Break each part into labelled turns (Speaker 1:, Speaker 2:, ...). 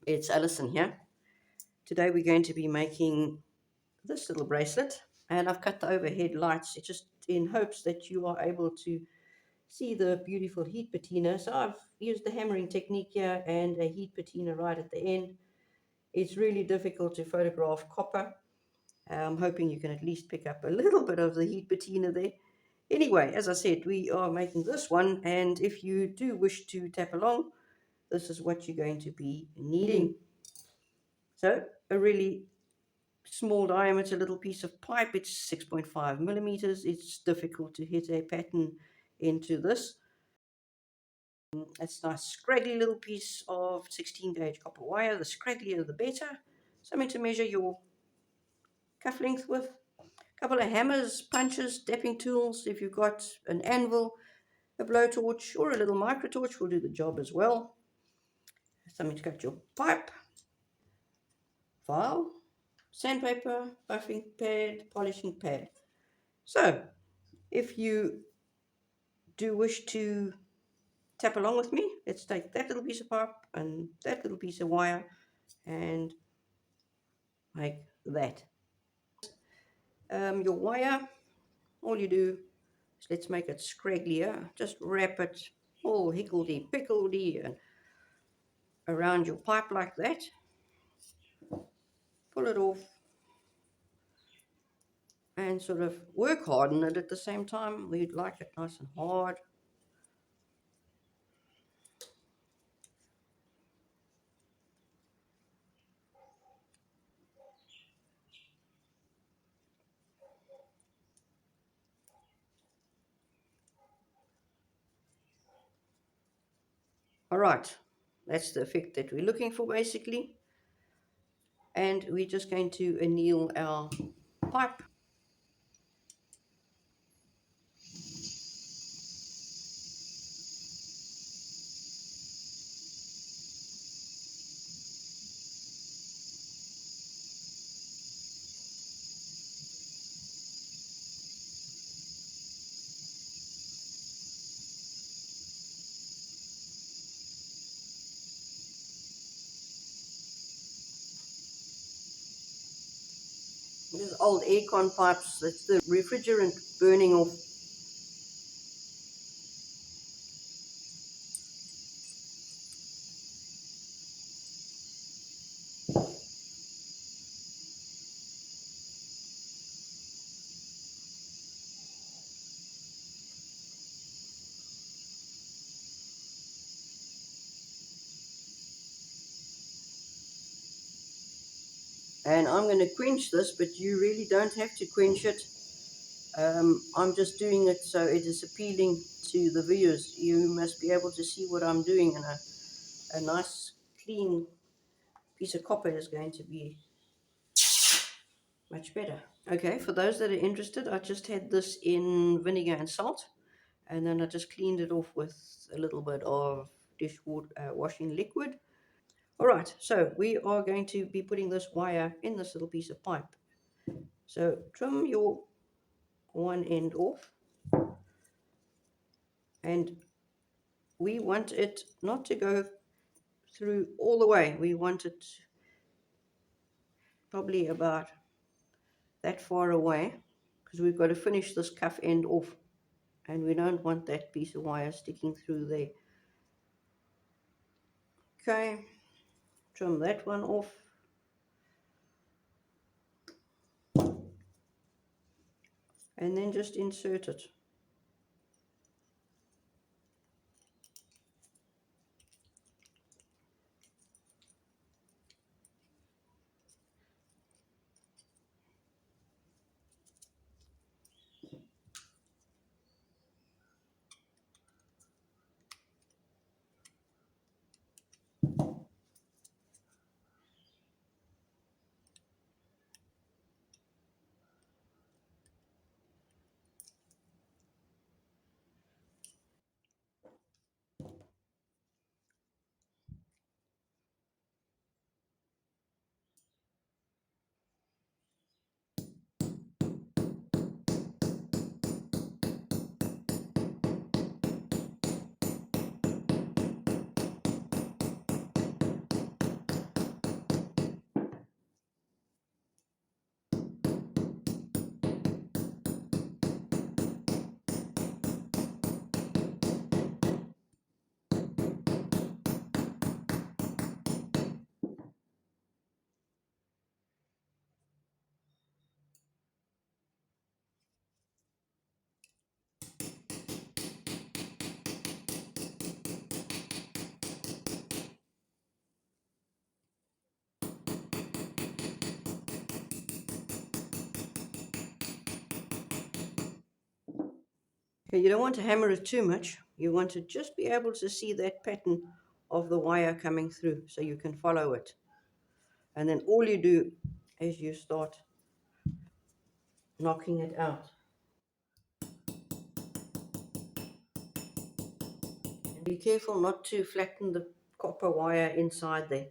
Speaker 1: It's Alison here. Today we're going to be making this little bracelet, and I've cut the overhead lights just in hopes that you are able to see the beautiful heat patina. So I've used the hammering technique here and a heat patina right at the end. It's really difficult to photograph copper. I'm hoping you can at least pick up a little bit of the heat patina there. Anyway, as I said, we are making this one, and if you do wish to tap along, this is what you're going to be needing. So a really small diameter little piece of pipe. It's 6.5 millimeters. It's difficult to hit a pattern into this. It's a nice scraggly little piece of 16 gauge copper wire. The scragglier the better. Something to measure your cuff length with. A couple of hammers, punches, tapping tools. If you've got an anvil, a blowtorch, or a little micro torch will do the job as well. Something to cut your pipe. File, sandpaper, buffing pad, polishing pad. So if you do wish to tap along with me, let's take that little piece of pipe and that little piece of wire and make that. Your wire, all you do is, let's make it scragglier. Just wrap it all higgledy-pickledy and around your pipe like that. Pull it off and sort of work hard on it at the same time. We'd like it nice and hard. All right, that's the effect that we're looking for basically. And we're just going to anneal our pipe. These old aircon pipes, that's the refrigerant burning off. And I'm going to quench this, but you really don't have to quench it. I'm just doing it so it is appealing to the viewers. You must be able to see what I'm doing, and a nice clean piece of copper is going to be much better. Okay, for those that are interested, I just had this in vinegar and salt, and then I just cleaned it off with a little bit of washing liquid. All right, so we are going to be putting this wire in this little piece of pipe. So trim your one end off, and we want it not to go through all the way. We want it probably about that far away, because we've got to finish this cuff end off, and we don't want that piece of wire sticking through there. Okay, trim that one off. And then just insert it. Okay, you don't want to hammer it too much. You want to just be able to see that pattern of the wire coming through so you can follow it. And then all you do is you start knocking it out. And be careful not to flatten the copper wire inside there.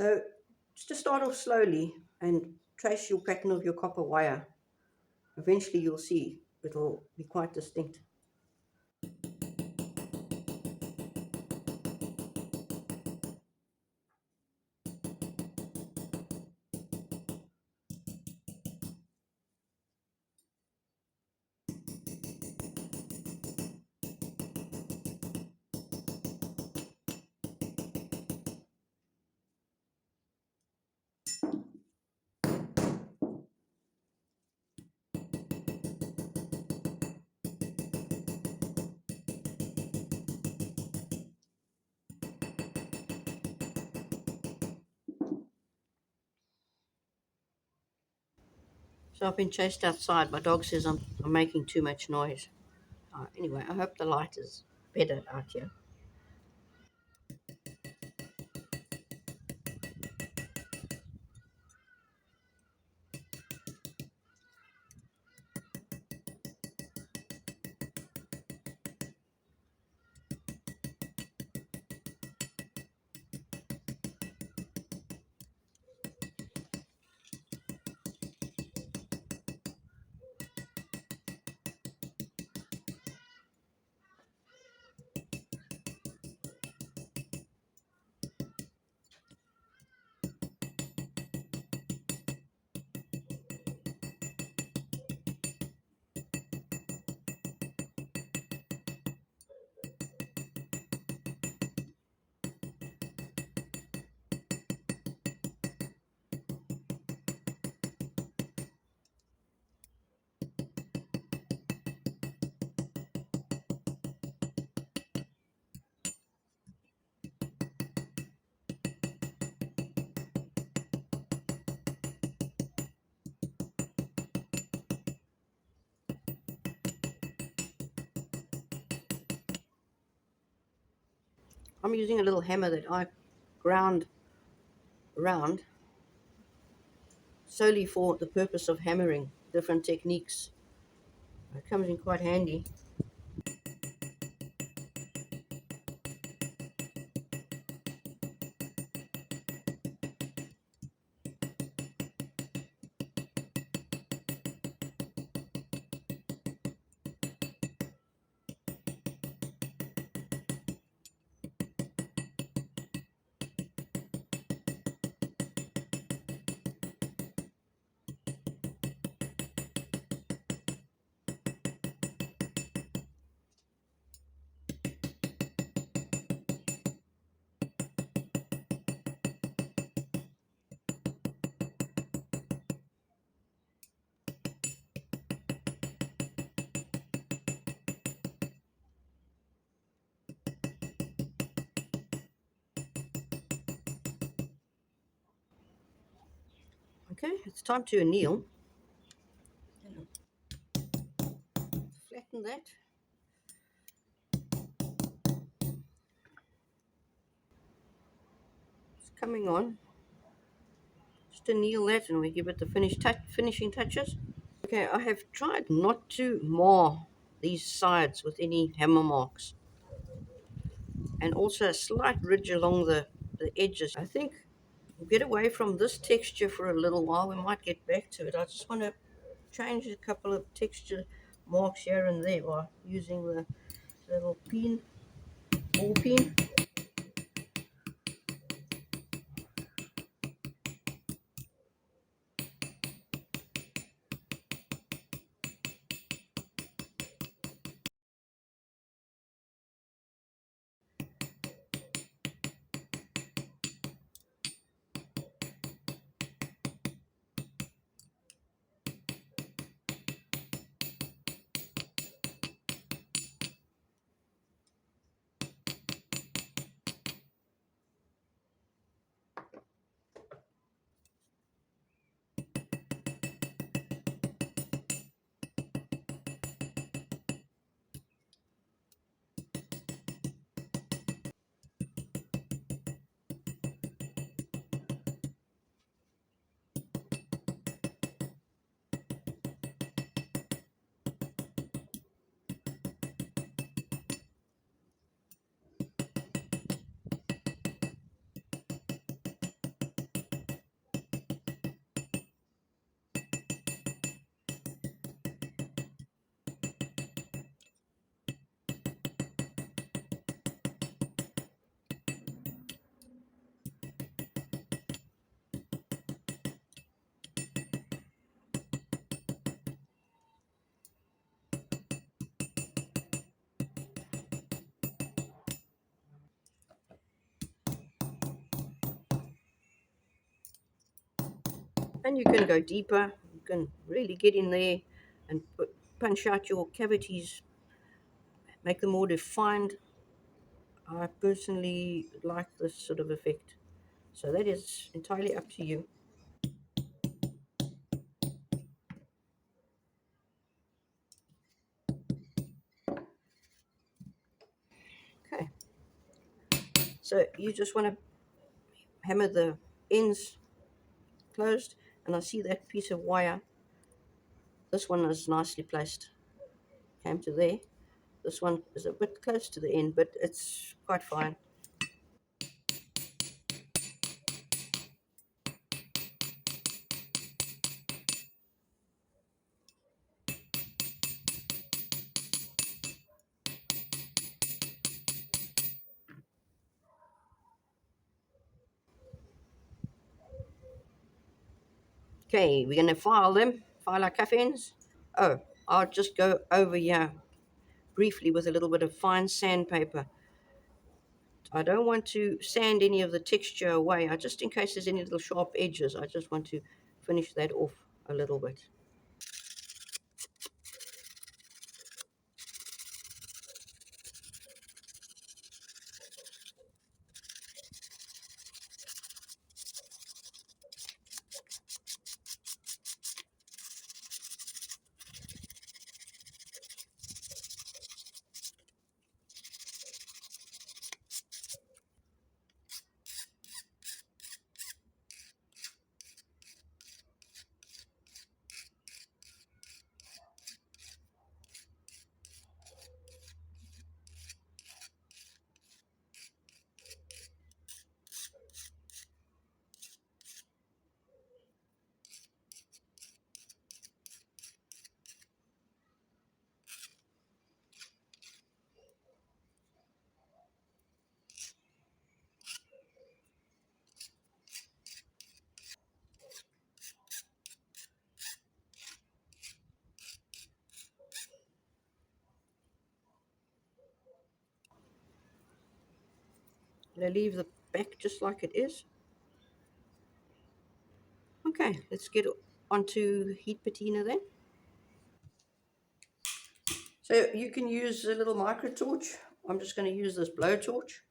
Speaker 1: So just to start off slowly and trace your pattern of your copper wire. Eventually you'll see it'll be quite distinct. So I've been chased outside. My dog says I'm making too much noise. Anyway, I hope the light is better out here. I'm using a little hammer that I ground round solely for the purpose of hammering different techniques. It comes in quite handy. Okay, it's time to anneal. Flatten that. It's coming on. Just anneal that and we give it the finishing touches. Okay, I have tried not to mar these sides with any hammer marks, and also a slight ridge along the edges. I think we'll get away from this texture for a little while. We might get back to it. I just want to change a couple of texture marks here and there by using the little ball peen. And you can go deeper. You can really get in there and punch out your cavities, make them more defined. I personally like this sort of effect. So that is entirely up to you. Okay, so you just want to hammer the ends closed, and I see that piece of wire. This one is nicely placed. Came to there. This one is a bit close to the end, but it's quite fine. Okay, we're going to file them, file our cuff ends. Oh, I'll just go over here briefly with a little bit of fine sandpaper. I don't want to sand any of the texture away. Just in case there's any little sharp edges, I just want to finish that off a little bit. Gonna leave the back just like it is. Okay, let's get onto heat patina then. So you can use a little micro torch. I'm just going to use this blow torch.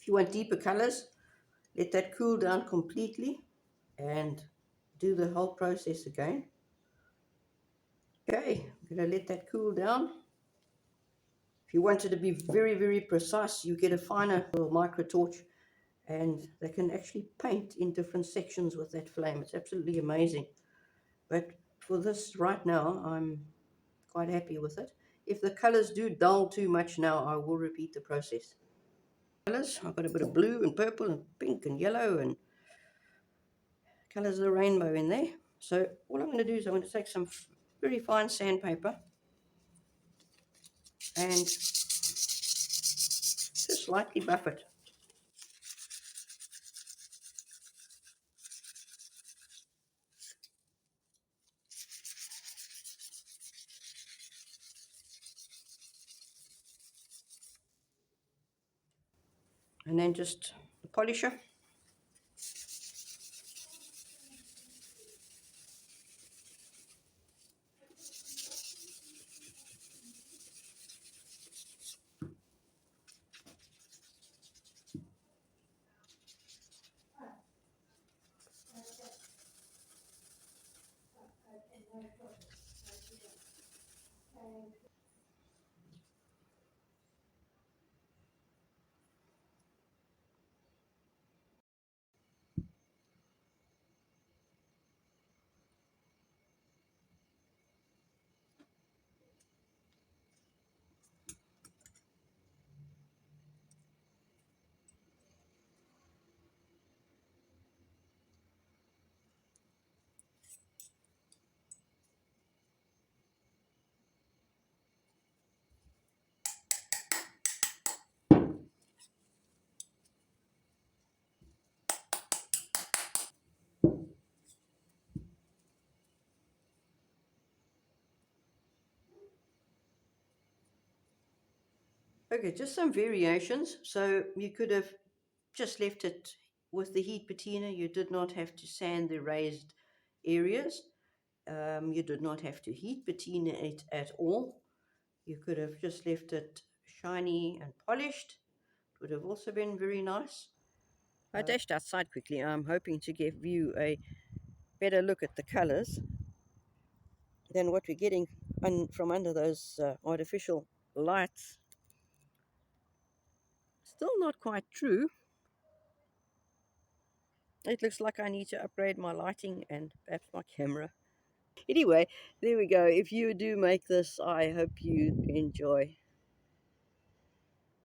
Speaker 1: If you want deeper colors, let that cool down completely and do the whole process again. Okay, I'm going to let that cool down. If you wanted to be very, very precise, you get a finer little micro torch and they can actually paint in different sections with that flame. It's absolutely amazing. But for this right now, I'm quite happy with it. If the colors do dull too much now, I will repeat the process. Colors, I've got a bit of blue and purple and pink and yellow and colors of the rainbow in there. So all I'm going to do is I'm going to take some very fine sandpaper and just slightly buff it. And then just the polisher. Okay, just some variations. So you could have just left it with the heat patina. You did not have to sand the raised areas. You did not have to heat patina it at all. You could have just left it shiny and polished. It would have also been very nice. I dashed outside quickly. I'm hoping to give you a better look at the colors than what we're getting from under those artificial lights. Still not quite true. It looks like I need to upgrade my lighting and perhaps my camera. Anyway, there we go. If you do make this, I hope you enjoy.